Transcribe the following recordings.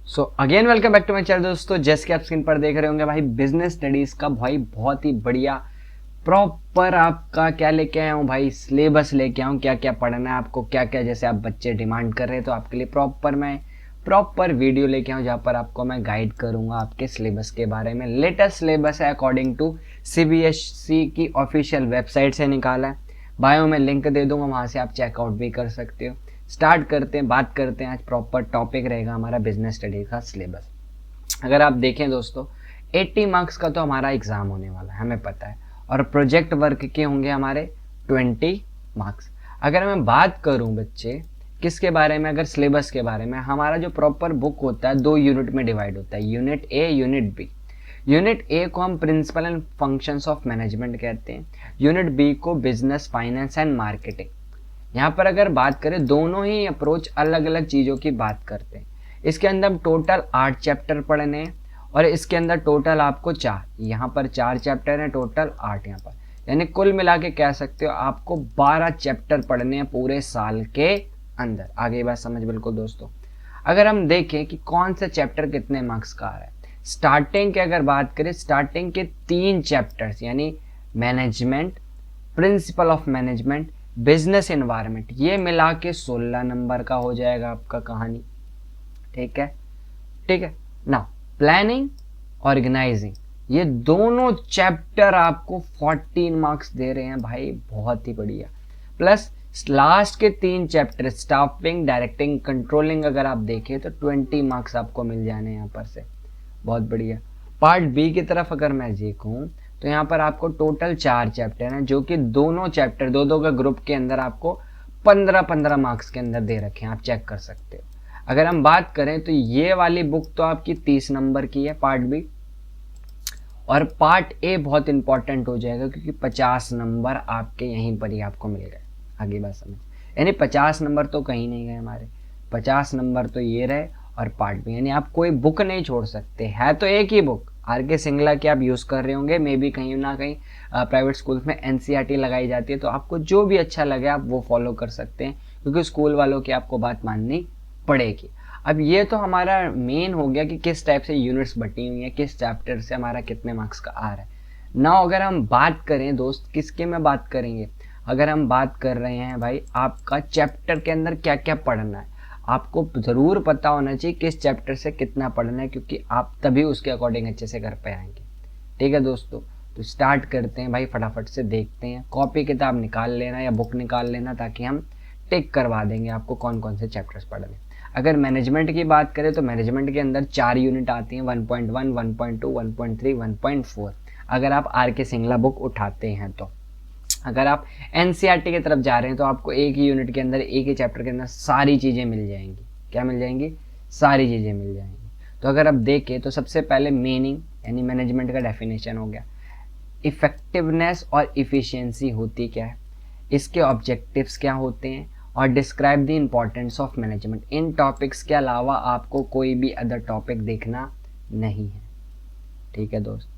So again welcome back to my channel दोस्तों। जैसे कि आप स्क्रीन पर देख रहे होंगे भाई बिजनेस स्टडीज का भाई बहुत ही बढ़िया प्रॉपर आपका क्या लेके आया हूँ भाई, सिलेबस लेके आया हूँ। क्या क्या पढ़ना है आपको, क्या क्या जैसे आप बच्चे डिमांड कर रहे हैं तो आपके लिए प्रॉपर वीडियो लेके आऊँ जहाँ पर आपको मैं गाइड करूंगा आपके सिलेबस के बारे में। लेटेस्ट सिलेबस है अकॉर्डिंग टू सीबीएसई की ऑफिशियल वेबसाइट से निकाला है। बायो में लिंक दे दूंगा, वहां से आप चेकआउट भी कर सकते हो। स्टार्ट करते हैं, बात करते हैं। आज प्रॉपर टॉपिक रहेगा हमारा बिजनेस स्टडी का सिलेबस। अगर आप देखें दोस्तों 80 मार्क्स का तो हमारा एग्जाम होने वाला है, हमें पता है, और प्रोजेक्ट वर्क के होंगे हमारे 20 मार्क्स। अगर मैं बात करूं बच्चे किसके बारे में, अगर सिलेबस के बारे में, हमारा जो प्रॉपर बुक होता है 2 यूनिट में डिवाइड होता है, unit A unit B. Unit A को हम principle and functions of management कहते हैं, यूनिट बी को बिजनेस फाइनेंस एंड मार्केटिंग। यहाँ पर अगर बात करें दोनों ही अप्रोच अलग अलग चीज़ों की बात करते हैं। इसके अंदर हम टोटल 8 चैप्टर पढ़ने हैं और इसके अंदर टोटल आपको 4, यहाँ पर 4 चैप्टर हैं, टोटल 8 यहाँ पर, यानी कुल मिला के कह सकते हो आपको 12 चैप्टर पढ़ने हैं पूरे साल के अंदर। आगे बात समझ बिल्कुल दोस्तों। अगर हम देखें कि कौन सा चैप्टर कितने मार्क्स का आ रहा है, स्टार्टिंग की अगर बात करें, स्टार्टिंग के 3 चैप्टर्स यानी management, principle of management, business environment, ये मिला के 16 नंबर का हो जाएगा आपका कहानी। ठीक है, ठीक है ना। प्लानिंग, ऑर्गेनाइजिंग, ये दोनों चैप्टर आपको 14 मार्क्स दे रहे हैं भाई, बहुत ही बढ़िया। प्लस लास्ट के 3 चैप्टर स्टाफिंग, डायरेक्टिंग, कंट्रोलिंग, अगर आप देखें तो 20 मार्क्स आपको मिल जाने यहाँ पर से, बहुत बढ़िया। पार्ट बी की तरफ अगर मैं देखूं तो यहाँ पर आपको टोटल 4 चैप्टर हैं, जो कि दोनों चैप्टर दो का ग्रुप के अंदर आपको 15-15 मार्क्स के अंदर दे रखे हैं, आप चेक कर सकते हो। अगर हम बात करें तो ये वाली बुक तो आपकी 30 नंबर की है, पार्ट बी, और पार्ट ए बहुत इंपॉर्टेंट हो जाएगा क्योंकि 50 नंबर आपके यहीं पर ही आपको मिल गए। आगे बात समझ, यानी 50 नंबर तो कहीं नहीं गए हमारे, 50 नंबर तो ये रहे और पार्ट बी, यानी आप कोई बुक नहीं छोड़ सकते। है तो एक ही बुक, आर के सिंगला की आप यूज़ कर रहे होंगे, मे बी कहीं ना कहीं प्राइवेट स्कूल्स में एनसीईआरटी लगाई जाती है, तो आपको जो भी अच्छा लगे आप वो फॉलो कर सकते हैं क्योंकि स्कूल वालों की आपको बात माननी पड़ेगी। अब ये तो हमारा मेन हो गया कि किस टाइप से यूनिट्स बटी हुई है, किस चैप्टर से हमारा कितने मार्क्स का आ रहा है। नाउ अगर हम बात करें दोस्त किसके में बात करेंगे, अगर हम बात कर रहे हैं भाई आपका चैप्टर के अंदर क्या क्या पढ़ना है, आपको ज़रूर पता होना चाहिए किस चैप्टर से कितना पढ़ना है, क्योंकि आप तभी उसके अकॉर्डिंग अच्छे से कर पाएंगे। ठीक है दोस्तों, तो स्टार्ट करते हैं भाई, फटाफट से देखते हैं। कॉपी किताब निकाल लेना या बुक निकाल लेना ताकि हम टिक करवा देंगे आपको कौन कौन से चैप्टर्स पढ़ने। अगर मैनेजमेंट की बात करें तो मैनेजमेंट के अंदर 4 यूनिट आती हैं, 1.1, 1.2, 1.3, 1.4, अगर आप आर के सिंगला बुक उठाते हैं तो। अगर आप एनसीईआरटी की तरफ जा रहे हैं तो आपको एक ही यूनिट के अंदर, एक ही चैप्टर के अंदर सारी चीज़ें मिल जाएंगी। क्या मिल जाएंगी? सारी चीज़ें मिल जाएंगी। तो अगर आप देखें तो सबसे पहले मीनिंग यानी मैनेजमेंट का डेफिनेशन हो गया, इफेक्टिवनेस और इफिशियंसी होती क्या है, इसके ऑब्जेक्टिव्स क्या होते हैं, और describe the importance of management. In topics के अलावा आपको कोई भी अदर टॉपिक देखना नहीं है। ठीक है दोस्त।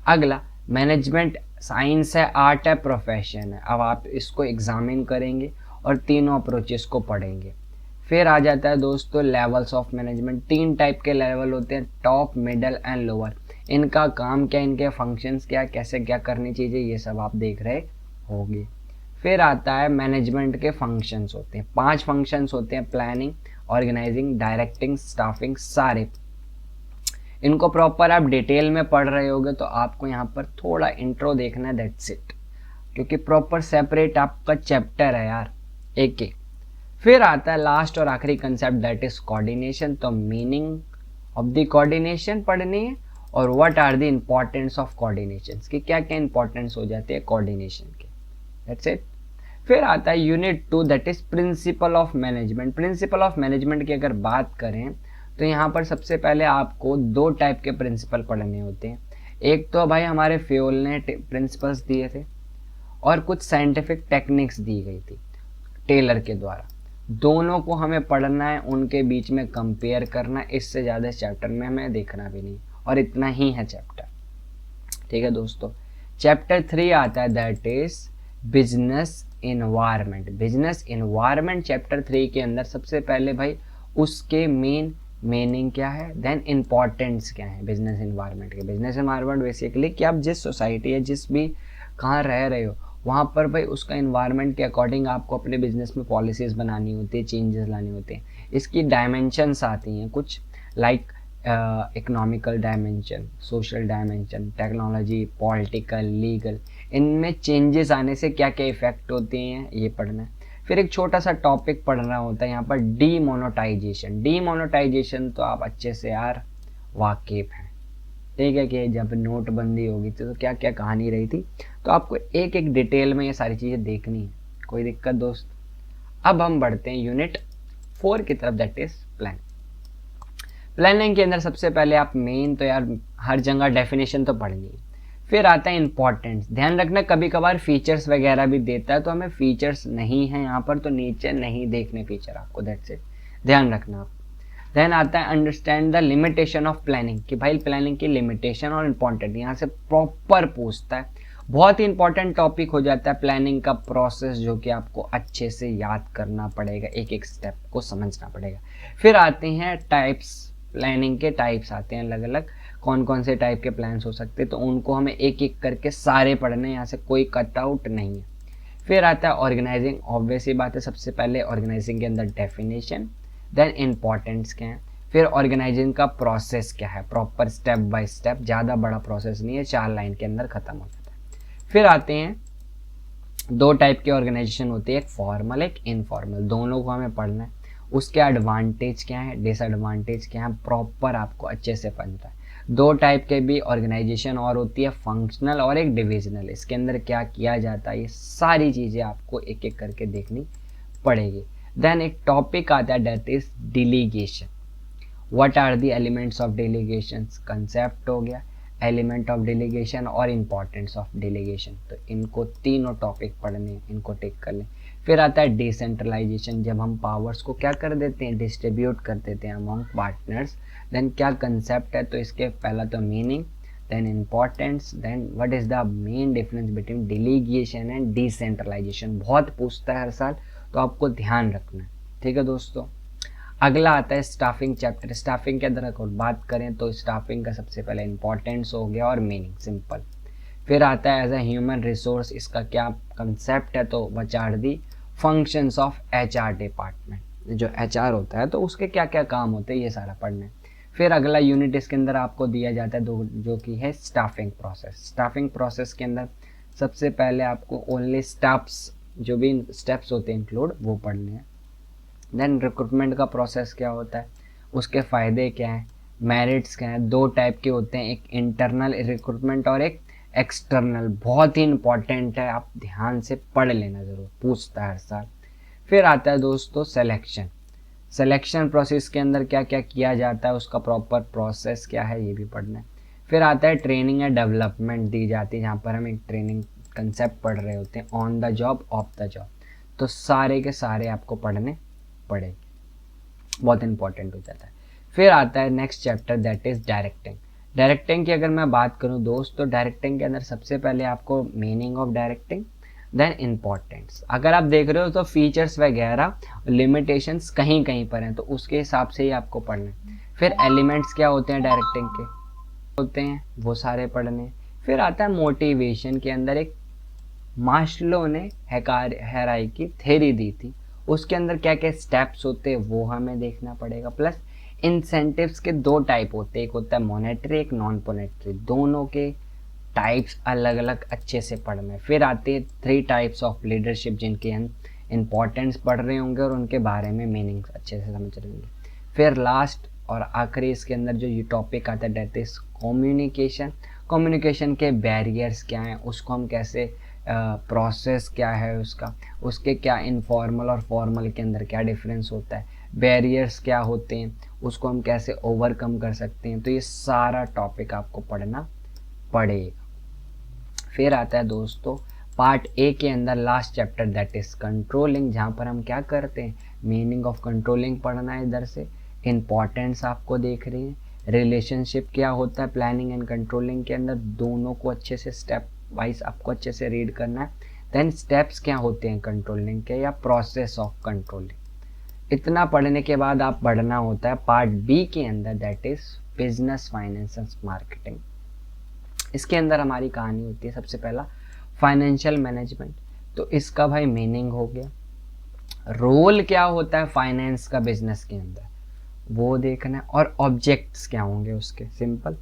अगला, मैनेजमेंट साइंस है, आर्ट है, प्रोफेशन है। अब आप इसको एग्जामिन करेंगे और तीनों अप्रोचेस को पढ़ेंगे। फिर आ जाता है दोस्तों लेवल्स ऑफ मैनेजमेंट। 3 टाइप के लेवल होते हैं, टॉप, मिडल एंड लोअर। इनका काम क्या, इनके फंक्शंस क्या, कैसे क्या करनी चाहिए, ये सब आप देख रहे होंगे। फिर आता है मैनेजमेंट के फंक्शंस होते हैं, 5 फंक्शंस होते हैं, प्लानिंग, ऑर्गेनाइजिंग, डायरेक्टिंग, स्टाफिंग, सारे। इनको प्रॉपर आप डिटेल में पढ़ रहे होगे तो आपको यहाँ पर थोड़ा इंट्रो देखना है, दैट्स इट, क्योंकि प्रॉपर सेपरेट आपका चैप्टर है यार, एक एक। फिर आता है लास्ट और आखिरी कंसेप्ट, दैट इज कोऑर्डिनेशन। तो मीनिंग ऑफ द कोऑर्डिनेशन पढ़नी है और what are the importance of coordination, कि क्या क्या इंपॉर्टेंस हो जाते हैं कोऑर्डिनेशन के, दैट्स इट। फिर आता है unit 2, that is principle of management. Principle of management की अगर बात करें तो यहाँ पर सबसे पहले आपको 2 टाइप के प्रिंसिपल पढ़ने होते हैं। एक तो भाई हमारे फ्योल ने प्रिंसिपल्स दिए थे और कुछ साइंटिफिक टेक्निक्स दी गई थी टेलर के द्वारा। दोनों को हमें पढ़ना है, उनके बीच में कंपेयर करना, इससे ज़्यादा चैप्टर में हमें देखना भी नहीं, और इतना ही है चैप्टर। ठीक है दोस्तों। चैप्टर 3 आता है, that is business environment. Business environment chapter 3 के अंदर सबसे पहले भाई उसके मेन मीनिंग क्या है, देन इम्पोर्टेंस क्या है बिजनेस इन्वायरमेंट के। बिजनेस इन्वायरमेंट बेसिकली कि आप जिस सोसाइटी या जिस भी कहाँ रह रहे हो वहाँ पर भाई उसका इन्वायरमेंट के अकॉर्डिंग आपको अपने बिजनेस में पॉलिसीज़ बनानी होती है, चेंजेस लानी होती हैं। इसकी डायमेंशंस आती हैं कुछ, like economical dimension, social dimension, technology, political, legal, इनमें चेंजेस आने से क्या क्या इफ़ेक्ट होते हैं ये पढ़ना है। फिर एक छोटा सा टॉपिक पढ़ना होता है यहाँ पर, डीमोनेटाइजेशन। डीमोनेटाइजेशन तो आप अच्छे से यार वाकिफ हैं, ठीक है, कि जब नोटबंदी होगी तो क्या क्या कहानी रही थी, तो आपको एक एक डिटेल में ये सारी चीज़ें देखनी है, कोई दिक्कत दोस्त। अब हम बढ़ते हैं यूनिट 4 की तरफ, दैट इज प्लान। प्लानिंग के अंदर सबसे पहले आप मेन तो यार हर जगह डेफिनेशन तो पढ़नी है। फिर आता है इंपॉर्टेंस। ध्यान रखना कभी कभार फीचर्स वगैरह भी देता है, तो हमें फीचर्स नहीं है यहाँ पर तो नीचे नहीं देखने फीचर आपको, दैट्स इट, ध्यान रखना आप। देन आता है understand the limitation of planning, कि भाई प्लानिंग की लिमिटेशन और इम्पॉर्टेंट यहाँ से प्रॉपर पूछता है। बहुत ही इंपॉर्टेंट टॉपिक हो जाता है प्लानिंग का प्रोसेस, जो कि आपको अच्छे से याद करना पड़ेगा, एक एक स्टेप को समझना पड़ेगा। फिर आते हैं टाइप्स, प्लानिंग के टाइप्स आते हैं अलग अलग, कौन कौन से टाइप के प्लान्स हो सकते हैं, तो उनको हमें एक एक करके सारे पढ़ने, यहाँ से कोई कट आउट नहीं है। फिर आता है ऑर्गेनाइजिंग। ऑब्वियस ही बात है, सबसे पहले ऑर्गेनाइजिंग के अंदर डेफिनेशन, देन इंपॉर्टेंस क्या है, फिर ऑर्गेनाइजिंग का प्रोसेस क्या है, प्रॉपर स्टेप बाय स्टेप, ज़्यादा बड़ा प्रोसेस नहीं है, 4 लाइन के अंदर खत्म हो जाता है। फिर आते हैं 2 टाइप के ऑर्गेनाइजेशन होते हैं, एक फॉर्मल एक इनफॉर्मल, दोनों को हमें पढ़ना है। उसके एडवांटेज क्या है, डिसएडवांटेज क्या है, प्रॉपर आपको अच्छे से पढ़ना है। 2 टाइप के भी ऑर्गेनाइजेशन और होती है, फंक्शनल और एक डिविजनल। इसके अंदर क्या किया जाता है, ये सारी चीज़ें आपको एक एक करके देखनी पड़ेगी। देन एक टॉपिक आता है that is delegation. What are the elements of delegation, concept हो गया, एलिमेंट ऑफ डेलीगेशन और इम्पॉर्टेंस ऑफ डेलीगेशन, तो इनको तीनों टॉपिक पढ़ने, इनको टिक कर लें। फिर आता है डिसेंट्रलाइजेशन, जब हम पावर्स को क्या कर देते हैं, डिस्ट्रीब्यूट कर देते हैं अमॉन्ग पार्टनर्स। देन क्या कंसेप्ट है, तो इसके पहला तो meaning, then importance, then what is the main difference between delegation and decentralization. बहुत पूछता है हर साल, तो आपको ध्यान रखना है, ठीक है दोस्तों। अगला आता है स्टाफिंग चैप्टर। स्टाफिंग के अंदर अगर बात करें तो स्टाफिंग का सबसे पहले इंपॉर्टेंस हो गया और मीनिंग, सिंपल। फिर आता है एज ए ह्यूमन रिसोर्स, इसका क्या कंसेप्ट है, तो what are the functions of HR department, जो एचआर होता है तो उसके क्या क्या काम होते हैं, ये सारा पढ़ना है। फिर अगला यूनिट इसके अंदर आपको दिया जाता है जो कि है स्टाफिंग प्रोसेस। स्टाफिंग प्रोसेस के अंदर सबसे पहले आपको ओनली स्टाफ्स, जो भी स्टेप्स होते हैं इंक्लूड, वो पढ़ने हैं। देन रिक्रूटमेंट का प्रोसेस क्या होता है, उसके फ़ायदे क्या हैं, मेरिट्स क्या हैं। 2 टाइप के होते हैं, एक इंटरनल रिक्रूटमेंट और एक एक्सटर्नल, बहुत ही इंपॉर्टेंट है, आप ध्यान से पढ़ लेना ज़रूर, पूछता है हर साल। फिर आता है दोस्तों सिलेक्शन। सिलेक्शन प्रोसेस के अंदर क्या क्या किया जाता है, उसका प्रॉपर प्रोसेस क्या है, ये भी पढ़ना है। फिर आता है ट्रेनिंग या डेवलपमेंट दी जाती है, जहाँ पर हम एक ट्रेनिंग कंसेप्ट पढ़ रहे होते हैं, on the job of the job, तो सारे के सारे आपको पढ़ने पड़ेगी, बहुत इंपॉर्टेंट हो जाता है। फिर आता है next chapter that is directing. Directing की अगर मैं बात करूं दोस्त, तो डायरेक्टिंग के अंदर सबसे पहले आपको meaning of directing, then importance. अगर आप देख रहे हो तो फीचर्स वगैरह लिमिटेशंस कहीं कहीं पर हैं, तो उसके हिसाब से ही आपको पढ़ना है। फिर एलिमेंट्स क्या होते हैं डायरेक्टिंग के होते हैं, वो सारे पढ़ने। फिर आता है मोटिवेशन के अंदर, एक मास्लो ने हेराई की थ्योरी दी थी, उसके अंदर क्या क्या स्टेप्स होते हैं वो हमें देखना पड़ेगा। प्लस इंसेंटिव्स के 2 टाइप होते हैं, एक होता है मॉनेटरी एक नॉन मॉनेटरी, दोनों के टाइप्स अलग अलग अच्छे से पढ़ना है। फिर आते हैं 3 टाइप्स ऑफ लीडरशिप, जिनके हम इंपॉर्टेंस पढ़ रहे होंगे और उनके बारे में मीनिंग्स अच्छे से समझ रहे होंगे। फिर लास्ट और आखिरी इसके अंदर जो ये टॉपिक आता है दैट इज कम्युनिकेशन। कम्युनिकेशन के बैरियर्स क्या हैं, उसको हम कैसे प्रोसेस क्या है उसका, उसके क्या इनफॉर्मल और फॉर्मल के अंदर क्या डिफरेंस होता है, बैरियर्स क्या होते हैं, उसको हम कैसे ओवरकम कर सकते हैं, तो ये सारा टॉपिक आपको पढ़ना पड़ेगा। फिर आता है दोस्तों पार्ट ए के अंदर last chapter that is controlling, जहाँ पर हम क्या करते हैं, मीनिंग ऑफ कंट्रोलिंग पढ़ना है, इधर से इम्पॉर्टेंस आपको देख रही है, रिलेशनशिप क्या होता है प्लानिंग एंड कंट्रोलिंग के अंदर, दोनों को अच्छे से स्टेप वाइज आपको अच्छे से रीड करना है। देन स्टेप्स क्या होते हैं कंट्रोलिंग के या प्रोसेस ऑफ कंट्रोलिंग, इतना पढ़ने के बाद आप बढ़ना होता है पार्ट बी के अंदर, that is business finance and marketing. इसके अंदर हमारी कहानी होती है सबसे पहला फाइनेंशियल मैनेजमेंट। तो इसका भाई मीनिंग हो गया, रोल क्या होता है फाइनेंस का बिजनेस के अंदर वो देखना है, और ऑब्जेक्ट्स क्या होंगे उसके, सिंपल।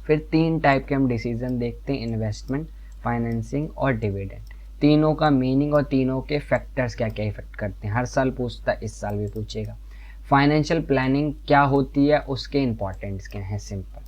फिर 3 टाइप के हम डिसीजन देखते हैं, इन्वेस्टमेंट, फाइनेंसिंग और डिविडेंड। तीनों का मीनिंग और तीनों के फैक्टर्स क्या क्या इफेक्ट करते हैं, हर साल पूछता है, इस साल भी पूछेगा। फाइनेंशियल प्लानिंग क्या होती है, उसके इंपॉर्टेंट्स क्या हैं, सिंपल।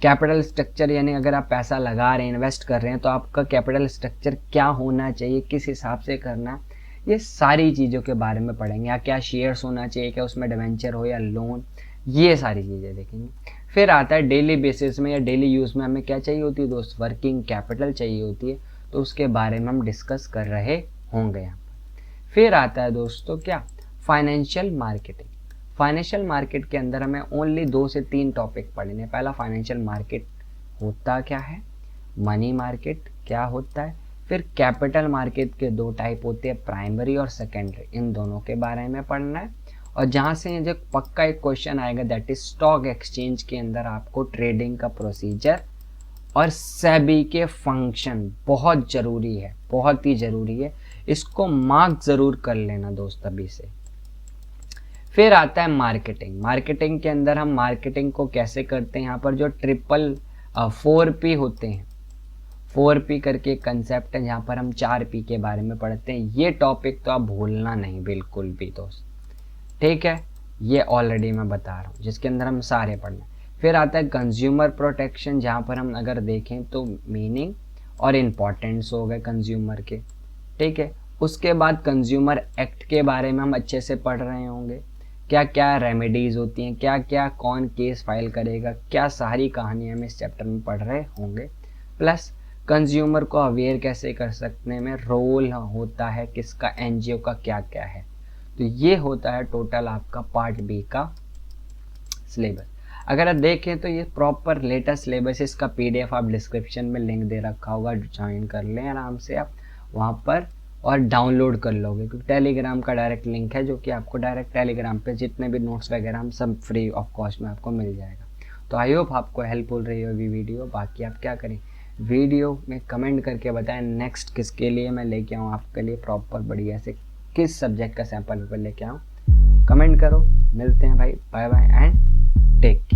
कैपिटल स्ट्रक्चर, यानी अगर आप पैसा लगा रहे हैं, इन्वेस्ट कर रहे हैं, तो आपका कैपिटल स्ट्रक्चर क्या होना चाहिए, किस हिसाब से करना है, ये सारी चीज़ों के बारे में पढ़ेंगे। या क्या शेयर्स होना चाहिए, क्या उसमें डिवेंचर हो या लोन, ये सारी चीज़ें देखेंगे। फिर आता है डेली बेसिस में या डेली यूज़ में हमें क्या चाहिए होती है दोस्त, वर्किंग कैपिटल चाहिए होती है, तो उसके बारे में हम डिस्कस कर रहे होंगे यहाँ पर। फिर आता है दोस्तों क्या, फाइनेंशियल मार्केटिंग। फाइनेंशियल मार्केट के अंदर हमें ओनली 2 से 3 टॉपिक पढ़ने। पहला फाइनेंशियल मार्केट होता क्या है, मनी मार्केट क्या होता है। फिर कैपिटल मार्केट के 2 टाइप होते हैं, प्राइमरी और सेकेंडरी, इन दोनों के बारे में पढ़ना है। और जहाँ से जो पक्का एक क्वेश्चन आएगा, दैट इज स्टॉक एक्सचेंज के अंदर आपको ट्रेडिंग का प्रोसीजर और सेबी के फंक्शन बहुत ज़रूरी है, बहुत ही ज़रूरी है, इसको मार्क ज़रूर कर लेना दोस्त अभी से। फिर आता है मार्केटिंग। मार्केटिंग के अंदर हम मार्केटिंग को कैसे करते हैं, यहाँ पर जो 4P होते हैं, 4P करके कंसेप्ट है, जहाँ पर हम 4P के बारे में पढ़ते हैं। ये टॉपिक तो आप भूलना नहीं बिल्कुल भी दोस्त, ठीक है, ये ऑलरेडी मैं बता रहा हूँ, जिसके अंदर हम सारे पढ़ना। फिर आता है कंज्यूमर प्रोटेक्शन, जहाँ पर हम अगर देखें तो मीनिंग और इम्पोर्टेंस हो गए कंज्यूमर के, ठीक है। उसके बाद कंज्यूमर एक्ट के बारे में हम अच्छे से पढ़ रहे होंगे, क्या क्या रेमेडीज़ होती हैं, क्या क्या कौन केस फाइल करेगा, क्या सारी कहानी हम इस चैप्टर में पढ़ रहे होंगे। प्लस कंज्यूमर को अवेयर कैसे कर सकने में रोल होता है किसका, एनजीओ का क्या क्या है। तो ये होता है टोटल आपका पार्ट बी का सिलेबस। अगर आप देखें तो ये प्रॉपर लेटेस्ट सिलेबस, इसका PDF आप डिस्क्रिप्शन में लिंक दे रखा होगा, ज्वाइन कर लें आराम से आप वहाँ पर और डाउनलोड कर लोगे, क्योंकि टेलीग्राम का डायरेक्ट लिंक है, जो कि आपको डायरेक्ट टेलीग्राम पे जितने भी नोट्स वगैरह हम सब फ्री ऑफ कॉस्ट में आपको मिल जाएगा। तो आई होप आपको हेल्पफुल रही होगी वीडियो। बाकी आप क्या करें, वीडियो में कमेंट करके बताएं नेक्स्ट किसके लिए मैं लेके आऊँ आपके लिए प्रॉपर बढ़िया से, किस सब्जेक्ट का सैम्पल पेपर लेके आऊँ, कमेंट करो। मिलते हैं भाई, bye bye and take care.